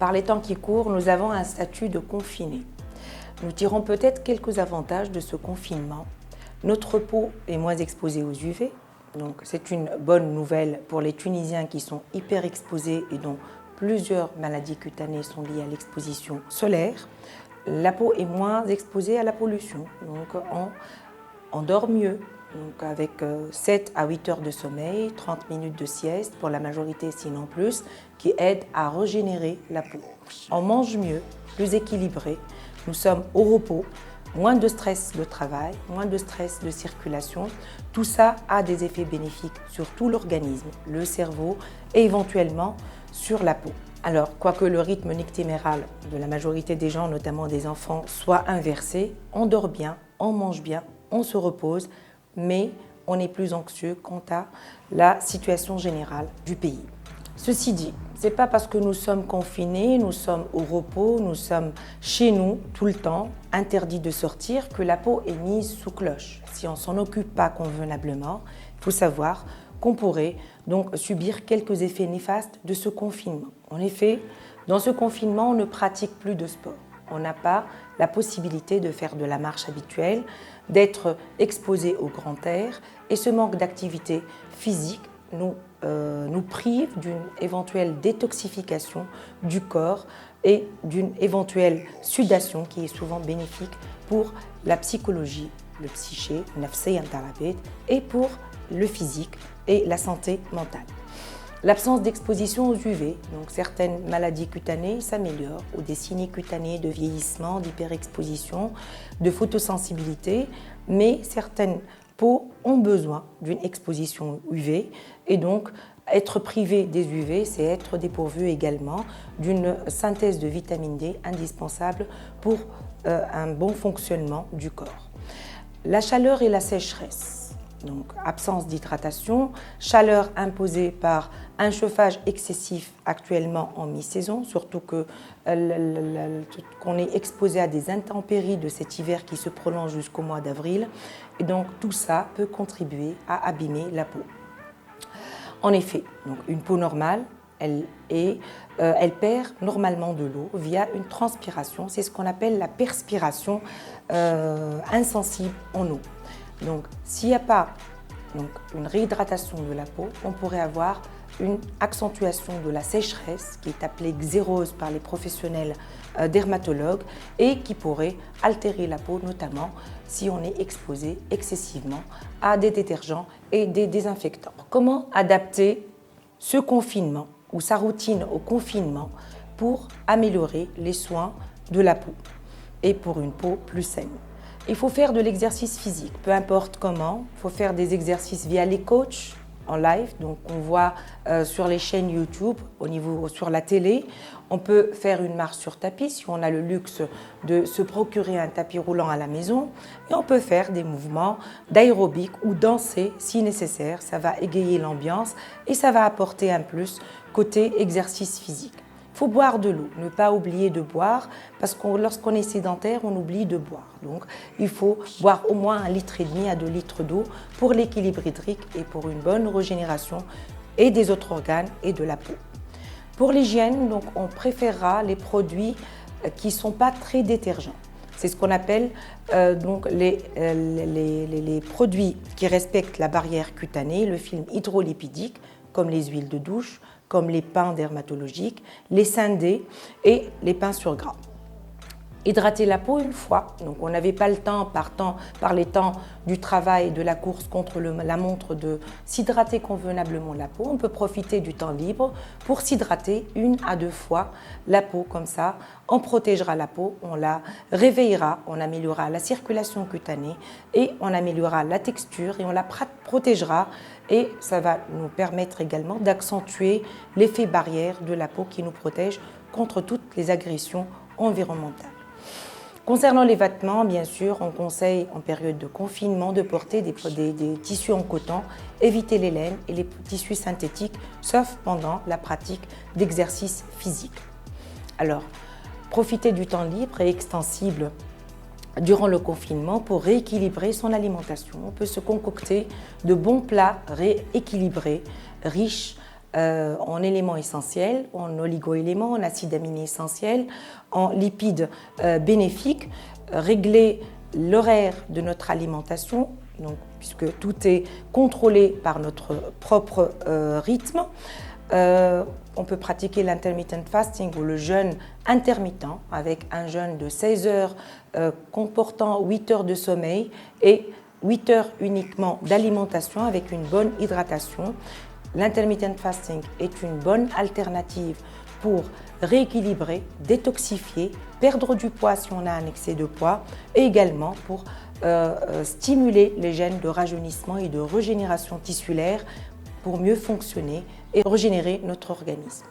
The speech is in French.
par les temps qui courent, nous avons un statut de confiné. Nous tirons peut-être quelques avantages de ce confinement. Notre peau est moins exposée aux UV, donc c'est une bonne nouvelle pour les Tunisiens qui sont hyper exposés et dont plusieurs maladies cutanées sont liées à l'exposition solaire. La peau est moins exposée à la pollution, donc on dort mieux. Donc avec 7 à 8 heures de sommeil, 30 minutes de sieste pour la majorité sinon plus, qui aide à régénérer la peau. On mange mieux, plus équilibré, nous sommes au repos, moins de stress de travail, moins de stress de circulation. Tout ça a des effets bénéfiques sur tout l'organisme, le cerveau et éventuellement sur la peau. Alors, quoique le rythme nictéméral de la majorité des gens, notamment des enfants, soit inversé, on dort bien, on mange bien, on se repose, mais on est plus anxieux quant à la situation générale du pays. Ceci dit, ce n'est pas parce que nous sommes confinés, nous sommes au repos, nous sommes chez nous tout le temps, interdit de sortir, que la peau est mise sous cloche. Si on ne s'en occupe pas convenablement, il faut savoir qu'on pourrait donc subir quelques effets néfastes de ce confinement. En effet, dans ce confinement, on ne pratique plus de sport. On n'a pas la possibilité de faire de la marche habituelle, d'être exposé au grand air, et ce manque d'activité physique nous prive d'une éventuelle détoxification du corps et d'une éventuelle sudation qui est souvent bénéfique pour la psychologie, le psyché, et pour le physique et la santé mentale. L'absence d'exposition aux UV, donc certaines maladies cutanées s'améliorent, ou des signes cutanés de vieillissement, d'hyperexposition, de photosensibilité, mais certaines peaux ont besoin d'une exposition UV et donc être privé des UV, c'est être dépourvu également d'une synthèse de vitamine D indispensable pour un bon fonctionnement du corps. La chaleur et la sécheresse. Donc, absence d'hydratation, chaleur imposée par un chauffage excessif actuellement en mi-saison, surtout qu'on est exposé à des intempéries de cet hiver qui se prolonge jusqu'au mois d'avril. Et donc, tout ça peut contribuer à abîmer la peau. En effet, donc une peau normale, elle perd normalement de l'eau via une transpiration. C'est ce qu'on appelle la perspiration insensible en eau. Donc, s'il n'y a pas une réhydratation de la peau, on pourrait avoir une accentuation de la sécheresse qui est appelée xérose par les professionnels dermatologues et qui pourrait altérer la peau, notamment si on est exposé excessivement à des détergents et des désinfectants. Comment adapter ce confinement ou sa routine au confinement pour améliorer les soins de la peau et pour une peau plus saine? Il faut faire de l'exercice physique, peu importe comment. Il faut faire des exercices via les coachs en live, donc on voit sur les chaînes YouTube, sur la télé. On peut faire une marche sur tapis si on a le luxe de se procurer un tapis roulant à la maison. Et on peut faire des mouvements d'aérobic ou danser si nécessaire. Ça va égayer l'ambiance et ça va apporter un plus côté exercice physique. Il faut boire de l'eau, ne pas oublier de boire, parce que lorsqu'on est sédentaire, on oublie de boire. Donc, il faut boire au moins 1,5 litre à 2 litres d'eau pour l'équilibre hydrique et pour une bonne régénération et des autres organes et de la peau. Pour l'hygiène, donc, on préférera les produits qui ne sont pas très détergents. C'est ce qu'on appelle les produits qui respectent la barrière cutanée, le film hydrolipidique, comme les huiles de douche, comme les pains dermatologiques, les scindés et les pains sur gras. Hydrater la peau une fois, donc on n'avait pas le temps par les temps du travail et de la course contre la montre de s'hydrater convenablement la peau. On peut profiter du temps libre pour s'hydrater 1 à 2 fois la peau, comme ça on protégera la peau, on la réveillera, on améliorera la circulation cutanée et on améliorera la texture et on la protégera et ça va nous permettre également d'accentuer l'effet barrière de la peau qui nous protège contre toutes les agressions environnementales. Concernant les vêtements, bien sûr, on conseille en période de confinement de porter des tissus en coton, éviter les laines et les tissus synthétiques, sauf pendant la pratique d'exercices physiques. Alors, profiter du temps libre et extensible durant le confinement pour rééquilibrer son alimentation. On peut se concocter de bons plats rééquilibrés, riches en éléments essentiels, en oligo-éléments, en acides aminés essentiels, en lipides bénéfiques, régler l'horaire de notre alimentation, donc, puisque tout est contrôlé par notre propre rythme. On peut pratiquer l'intermittent fasting ou le jeûne intermittent avec un jeûne de 16 heures comportant 8 heures de sommeil et 8 heures uniquement d'alimentation avec une bonne hydratation. L'intermittent fasting est une bonne alternative pour rééquilibrer, détoxifier, perdre du poids si on a un excès de poids et également pour stimuler les gènes de rajeunissement et de régénération tissulaire pour mieux fonctionner et régénérer notre organisme.